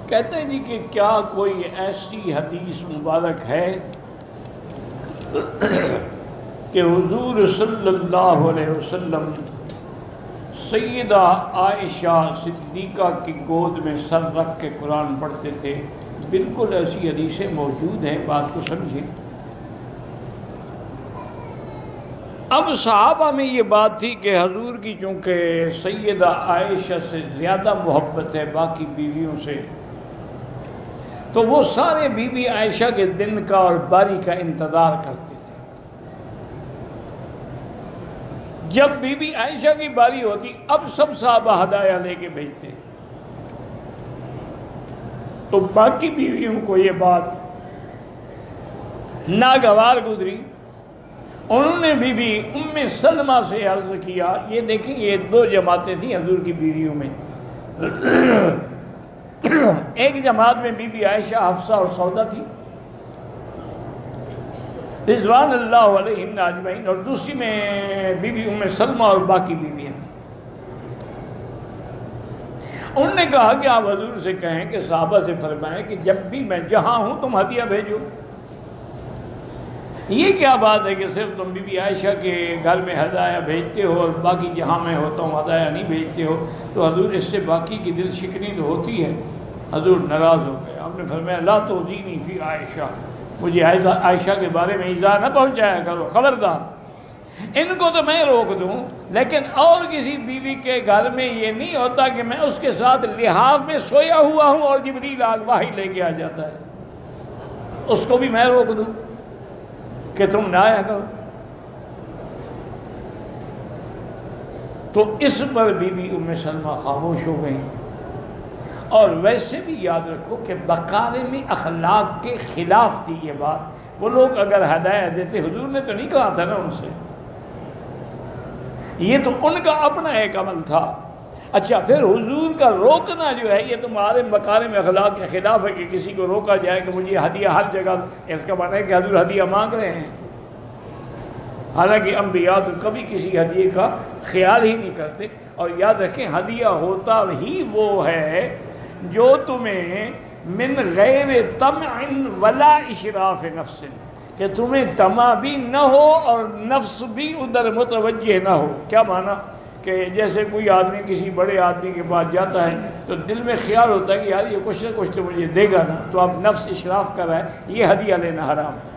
کہتے ہیں جی کہ کیا کوئی ایسی حدیث مبارک ہے کہ حضور صلی اللہ علیہ وسلم سیدہ عائشہ صدیقہ کی گود میں سر رکھ کے قرآن پڑھتے تھے؟ بالکل ایسی حدیثیں موجود ہیں، بات کو سمجھیں۔ اب صحابہ میں یہ بات تھی کہ حضور کی چونکہ سیدہ عائشہ سے زیادہ محبت ہے باقی بیویوں سے، تو وہ سارے بی بی عائشہ کے دن کا اور باری کا انتظار کرتے تھے۔ جب بی بی عائشہ کی باری ہوتی، اب سب صحابہ ہدایہ لے کے بھیجتے، تو باقی بیویوں کو یہ بات ناگوار گزری۔ انہوں نے بی بی ام سلمہ سے عرض کیا، یہ دیکھیں یہ دو جماعتیں تھیں حضور کی بیویوں میں، ایک جماعت میں بی بی عائشہ، حفصہ اور سودہ تھی رضوان اللہ علیہم اجمعین، اور دوسری میں بی بی ام سلمہ اور باقی بیویاں تھیں۔ انہوں نے کہا کہ آپ حضور سے کہیں کہ صحابہ سے فرمائیں کہ جب بھی میں جہاں ہوں تم ہدیہ بھیجو۔ یہ کیا بات ہے کہ صرف تم بی بی عائشہ کے گھر میں ہدایہ بھیجتے ہو اور باقی جہاں میں ہوتا ہوں ہدایہ نہیں بھیجتے ہو؟ تو حضور اس سے باقی کی دل شکنی تو ہوتی ہے۔ حضور ناراض ہو گئے، آپ نے فرمایا لا تؤذینی فی عائشہ، مجھے عائشہ کے بارے میں ایذا نہ پہنچایا کرو، خبردار۔ ان کو تو میں روک دوں، لیکن اور کسی بیوی کے گھر میں یہ نہیں ہوتا کہ میں اس کے ساتھ لحاف میں سویا ہوا ہوں اور جبریل وحی لے کے آ جاتا ہے، اس کو بھی میں روک دوں کہ تم نہ آیا کرو؟ تو اس پر بی بی ام سلمہ خاموش ہو گئی۔ اور ویسے بھی یاد رکھو کہ مکارم اخلاق کے خلاف تھی یہ بات۔ وہ لوگ اگر ہدایہ دیتے، حضور نے تو نہیں کہا تھا نا ان سے، یہ تو ان کا اپنا ایک عمل تھا۔ اچھا، پھر حضور کا روکنا جو ہے یہ تمہارے مکارم اخلاق کے خلاف ہے کہ کسی کو روکا جائے کہ مجھے ہدیہ ہر جگہ، اس کا معنی ہے کہ حضور ہدیہ مانگ رہے ہیں، حالانکہ انبیاء تو کبھی کسی ہدیے کا خیال ہی نہیں کرتے۔ اور یاد رکھیں ہدیہ ہوتا ہی وہ ہے جو تمہیں من غیر طمع ولا اشراف نفس، کہ تمہیں طمع بھی نہ ہو اور نفس بھی ادھر متوجہ نہ ہو۔ کیا معنی؟ کہ جیسے کوئی آدمی کسی بڑے آدمی کے پاس جاتا ہے تو دل میں خیال ہوتا ہے کہ یار یہ کچھ نہ کچھ تو مجھے دے گا نا، تو اب نفس اشراف کر رہا ہے، یہ ہدیہ لینا حرام ہے۔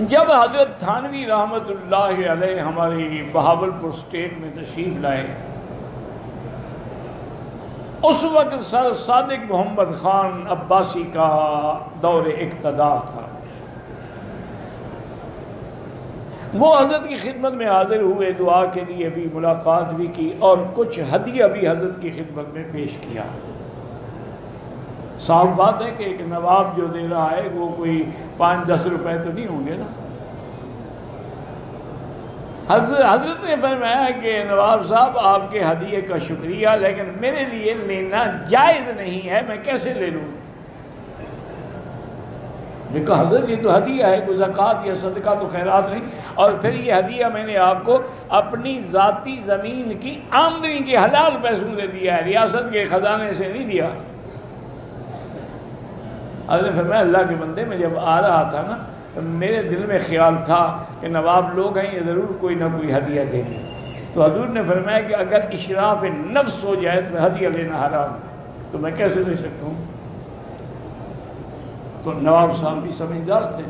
جب حضرت تھانوی رحمۃ اللہ علیہ ہماری بہاولپور اسٹیٹ میں تشریف لائے، اس وقت سر صادق محمد خان عباسی کا دور اقتدار تھا۔ وہ حضرت کی خدمت میں حاضر ہوئے، دعا کے لیے بھی ملاقات بھی کی اور کچھ ہدیہ بھی حضرت کی خدمت میں پیش کیا۔ صاف بات ہے کہ ایک نواب جو دے رہا ہے وہ کوئی 5-10 روپے تو نہیں ہوں گے نا۔ حضرت نے فرمایا کہ نواب صاحب آپ کے ہدیے کا شکریہ، لیکن میرے لیے لینا جائز نہیں ہے، میں کیسے لے لوں؟ میں کہا حضرت یہ تو ہدیہ ہے، کوئی زکوٰۃ یا صدقہ تو خیرات نہیں، اور پھر یہ ہدیہ میں نے آپ کو اپنی ذاتی زمین کی آمدنی کے حلال پیسوں سے دیا ہے، ریاست کے خزانے سے نہیں دیا۔ حضرت نے فرمایا اللہ کے بندے، میں جب آ رہا تھا نا میرے دل میں خیال تھا کہ نواب لوگ ہیں، یہ ضرور کوئی نہ کوئی ہدیہ دیں گے، تو حضور نے فرمایا کہ اگر اشراف نفس ہو جائے تو ہدیہ لینا حرام ہے، تو میں کیسے لے سکتا ہوں؟ تو نواب صاحب بھی سمجھدار تھے،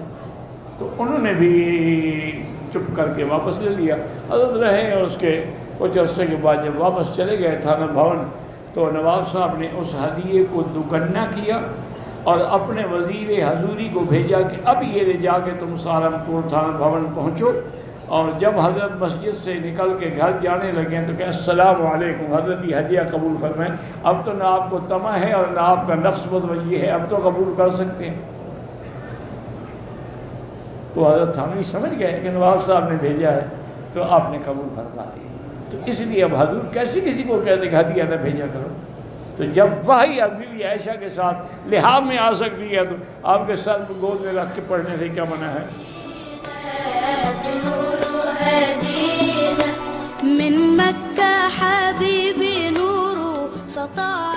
تو انہوں نے بھی چپ کر کے واپس لے لیا۔ حضرت رہے اور اس کے کچھ عرصے کے بعد جب واپس چلے گئے تھانہ بھون، تو نواب صاحب نے اس ہدیے کو دوگنا کیا اور اپنے وزیر حضوری کو بھیجا کہ اب یہ لے جا کے تم سہارنپور تھانہ بھون پہنچو، اور جب حضرت مسجد سے نکل کے گھر جانے لگے تو کہ السلام علیکم، حضرت یہ ہدیہ قبول فرمائیں، اب تو نہ آپ کو طمع ہے اور نہ آپ کا نفس متوجہ ہے، اب تو قبول کر سکتے ہیں۔ تو حضرت تھانوی سمجھ گئے کہ نواب صاحب نے بھیجا ہے، تو آپ نے قبول فرما دی۔ تو اس لیے اب حضور کیسے کسی کو کہتے کہ ہدیہ نہ بھیجا کرو؟ تو جب وہی بی عائشہ کے ساتھ لحاف میں آ سکتی ہے تو آپ کے سر کو گود میں رکھ کے پڑھنے سے کیا منع ہے؟ من مكة حبيبي نور استطاع